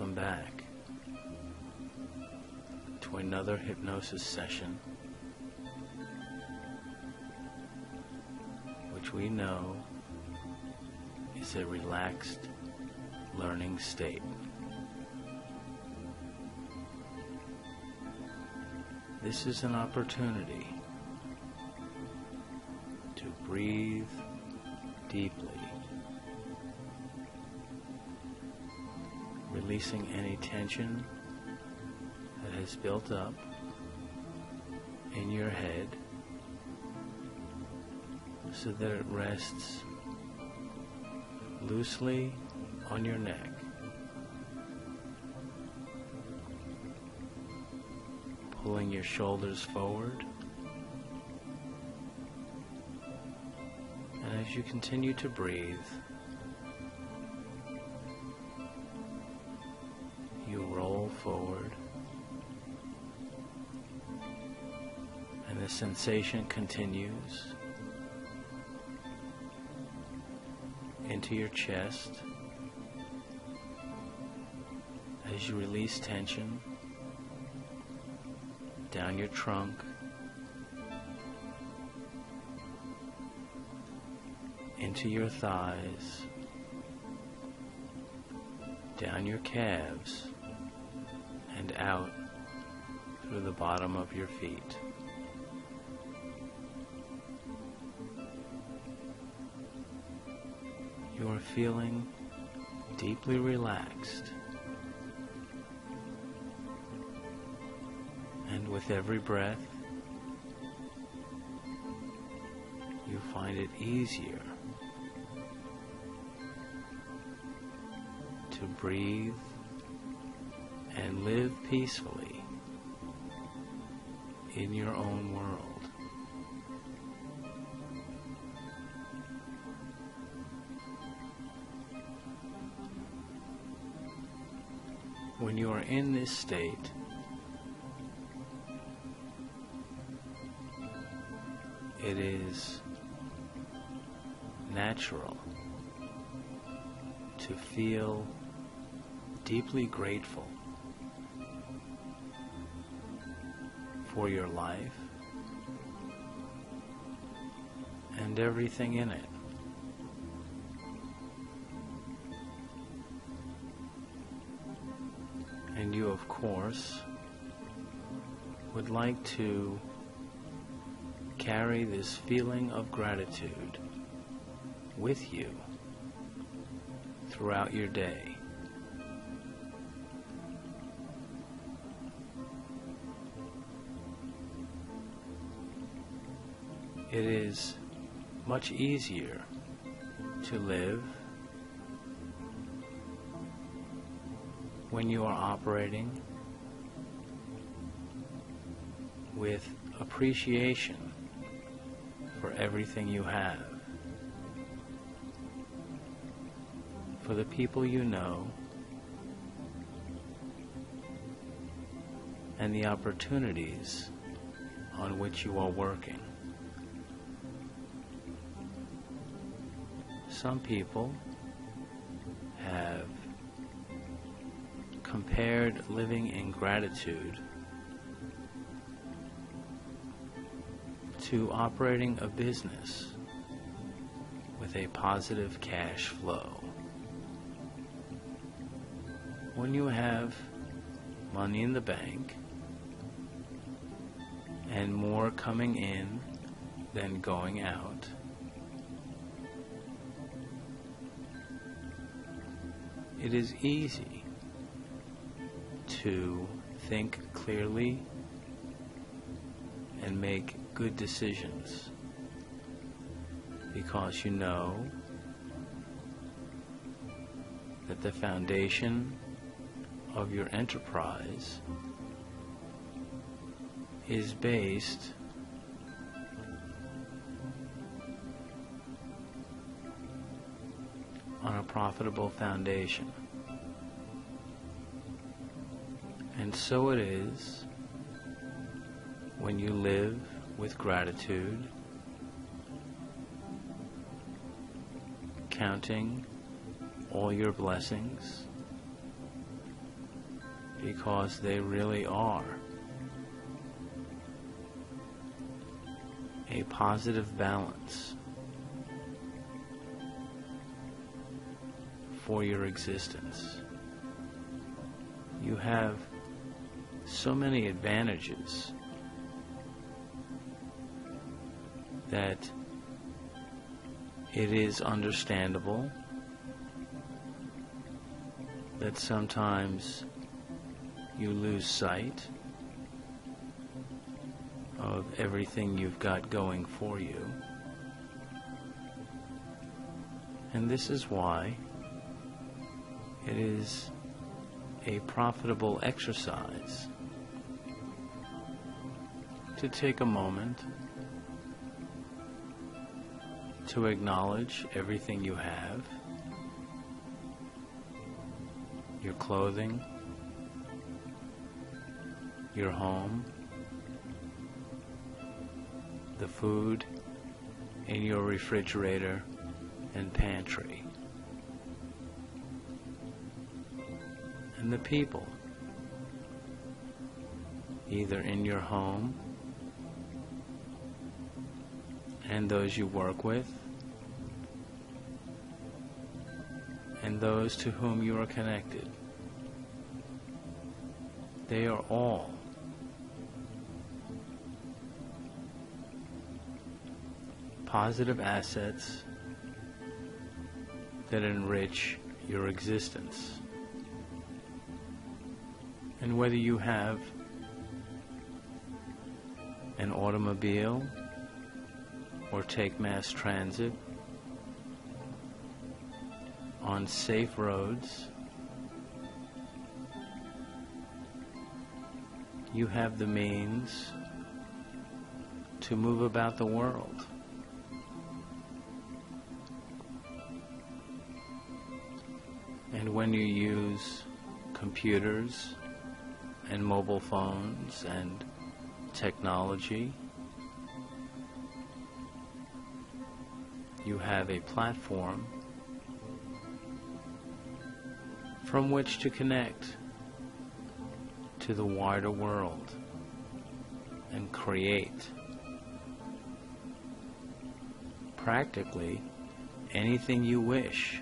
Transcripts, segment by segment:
Welcome back to another hypnosis session, which we know is a relaxed learning state. This is an opportunity to breathe deeply, releasing any tension that has built up in your head so that it rests loosely on your neck. Pulling your shoulders forward, and as you continue to breathe, you roll forward, and the sensation continues into your chest as you release tension down your trunk, into your thighs, down your calves, and out through the bottom of your feet. You are feeling deeply relaxed, and with every breath, you find it easier to breathe and live peacefully in your own world. When you are in this state, it is natural to feel deeply grateful for your life and everything in it. And you, of course, would like to carry this feeling of gratitude with you throughout your day. It is much easier to live when you are operating with appreciation for everything you have, for the people you know, and the opportunities on which you are working. Some people have compared living in gratitude to operating a business with a positive cash flow. When you have money in the bank and more coming in than going out, it is easy to think clearly and make good decisions because you know that the foundation of your enterprise is based on a profitable foundation. And so it is when you live with gratitude, counting all your blessings, because they really are a positive balance for your existence. You have so many advantages that it is understandable that sometimes you lose sight of everything you've got going for you. And this is why it is a profitable exercise to take a moment to acknowledge everything you have, your clothing, your home, the food in your refrigerator and pantry, and the people, either in your home and those you work with, and those to whom you are connected. They are all positive assets that enrich your existence. And whether you have an automobile or take mass transit on safe roads, you have the means to move about the world. And when you use computers and mobile phones and technology, you have a platform from which to connect to the wider world and create practically anything you wish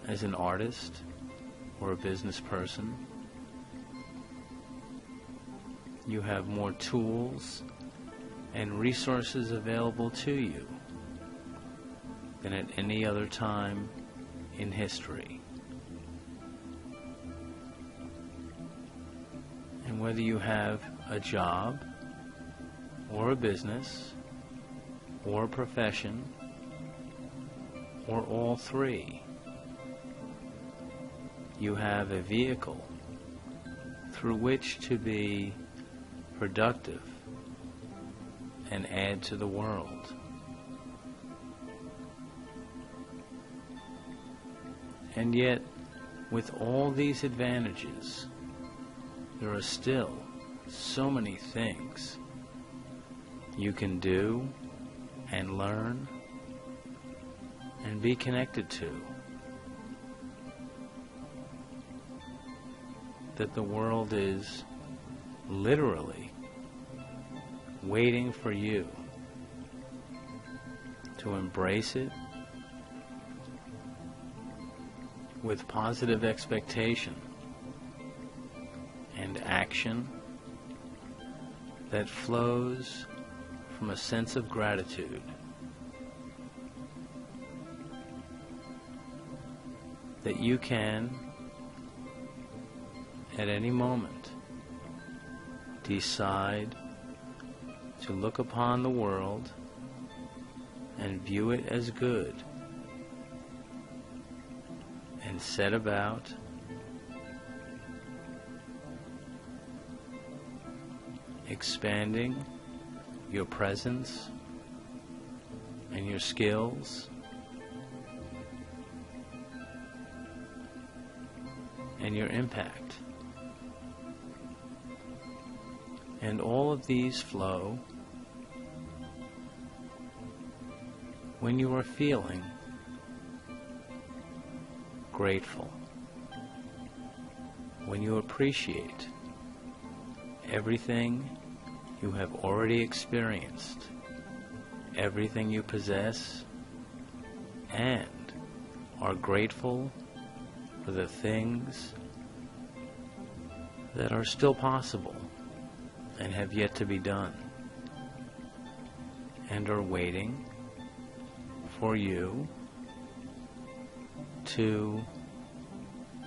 as an artist or a business person. You have more tools and resources available to you than at any other time in history. And whether you have a job or a business or a profession or all three, you have a vehicle through which to be productive and add to the world. And yet, with all these advantages, there are still so many things you can do and learn and be connected to that the world is literally waiting for you to embrace it with positive expectation and action that flows from a sense of gratitude that you can at any moment decide to look upon the world and view it as good and set about expanding your presence and your skills and your impact. And all of these flow when you are feeling grateful when you appreciate everything you have already experienced, everything you possess, and are grateful for the things that are still possible and have yet to be done, and are waiting for you to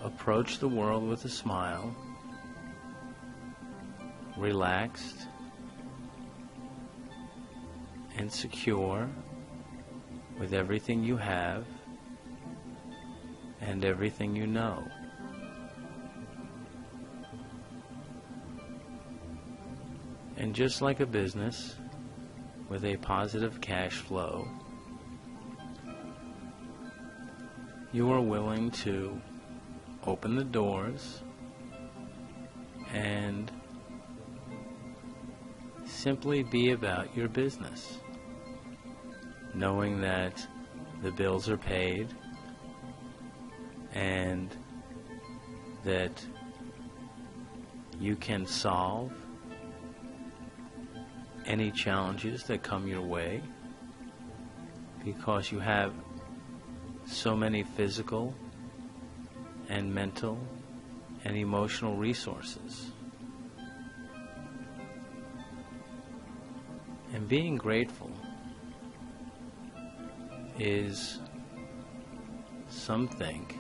approach the world with a smile, relaxed and secure with everything you have and everything you know. And just like a business with a positive cash flow, you are willing to open the doors and simply be about your business, knowing that the bills are paid and that you can solve any challenges that come your way because you have so many physical and mental and emotional resources. And being grateful is, some think,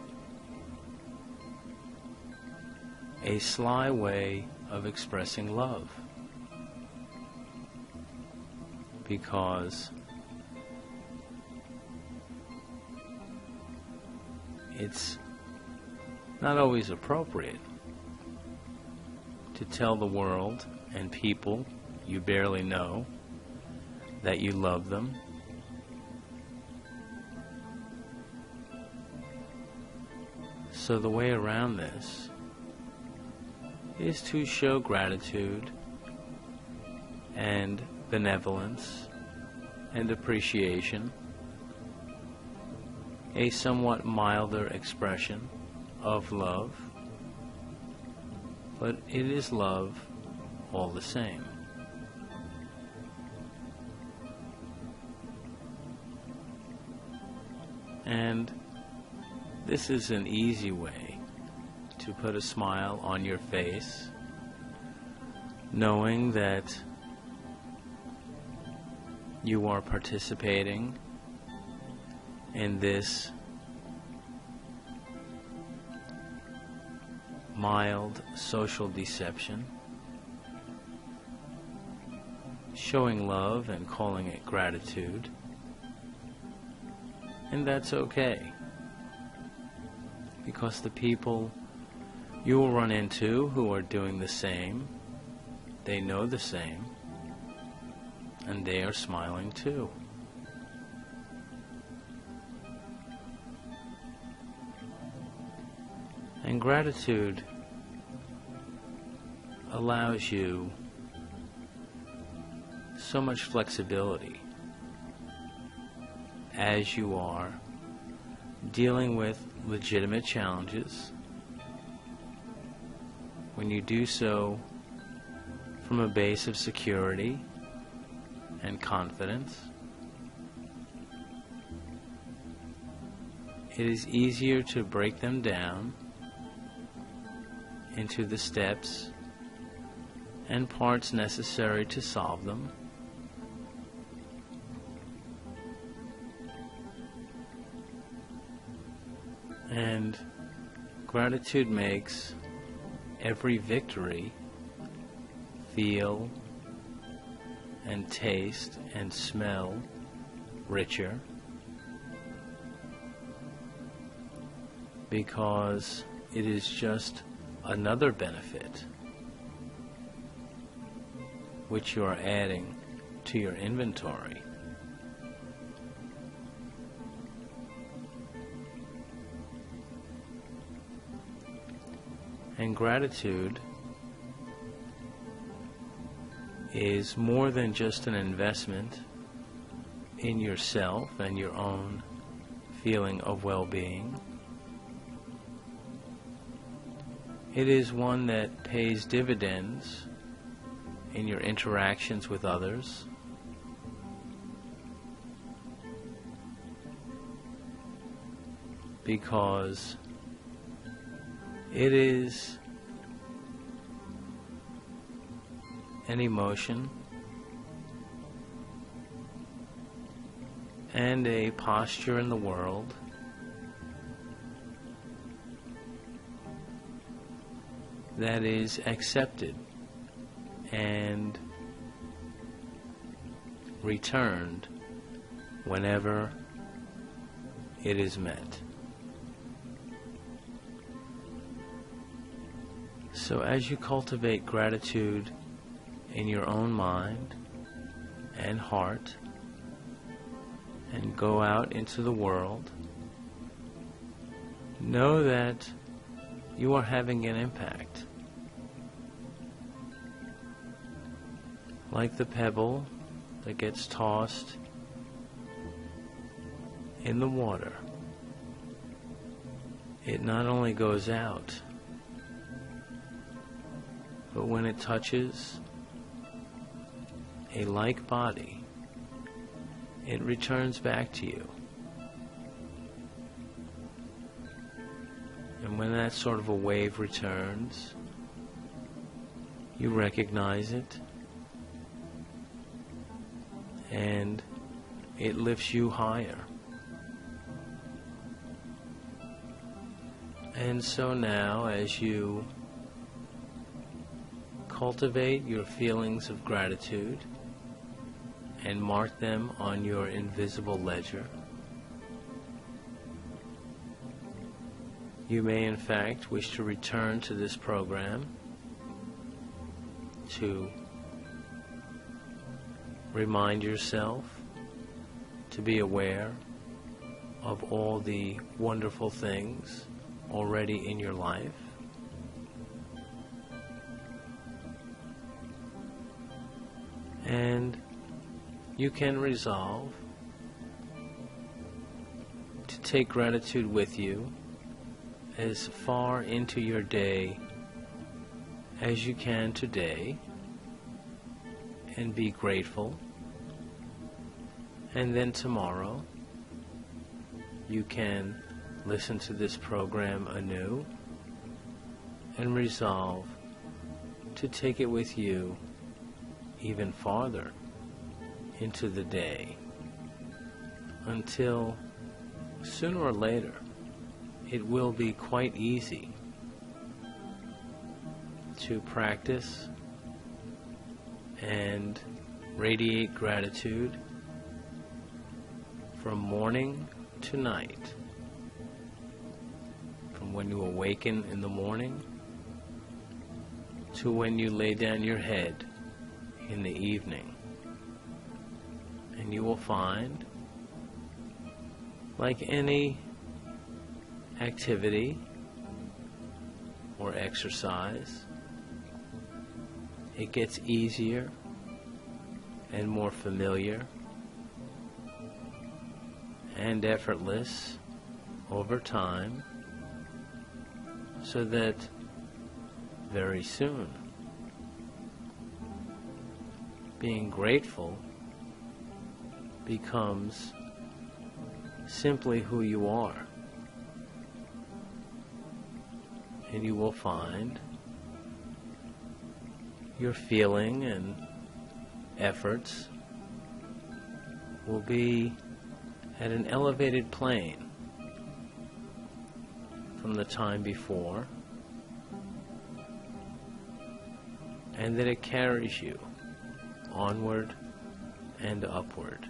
a sly way of expressing love, because it's not always appropriate to tell the world and people you barely know that you love them. So the way around this is to show gratitude and benevolence and appreciation, a somewhat milder expression of love, but it is love all the same. And this is an easy way to put a smile on your face, knowing that you are participating in this mild social deception, showing love and calling it gratitude. And that's okay, because the people you will run into who are doing the same, they know the same, and they are smiling too. And gratitude allows you so much flexibility as you are dealing with legitimate challenges, when you do so from a base of security and confidence. It is easier to break them down into the steps and parts necessary to solve them, and gratitude makes every victory feel and taste and smell richer, because it is just another benefit which you are adding to your inventory. And gratitude is more than just an investment in yourself and your own feeling of well-being. It is one that pays dividends in your interactions with others, because it is an emotion and a posture in the world that is accepted and returned whenever it is met. So as you cultivate gratitude in your own mind and heart and go out into the world, know that you are having an impact. Like the pebble that gets tossed in the water, it not only goes out, but when it touches a like body, it returns back to you. And when that sort of a wave returns, you recognize it, and it lifts you higher. And so now, as you cultivate your feelings of gratitude and mark them on your invisible ledger, you may in fact wish to return to this program to remind yourself to be aware of all the wonderful things already in your life, and you can resolve to take gratitude with you as far into your day as you can today, and be grateful. And then tomorrow you can listen to this program anew and resolve to take it with you even farther into the day, until sooner or later it will be quite easy to practice and radiate gratitude from morning to night, from when you awaken in the morning to when you lay down your head in the evening. And you will find, like any activity or exercise, it gets easier and more familiar and effortless over time, so that very soon being grateful becomes simply who you are. And you will find your feeling and efforts will be at an elevated plane from the time before, and that it carries you onward and upward.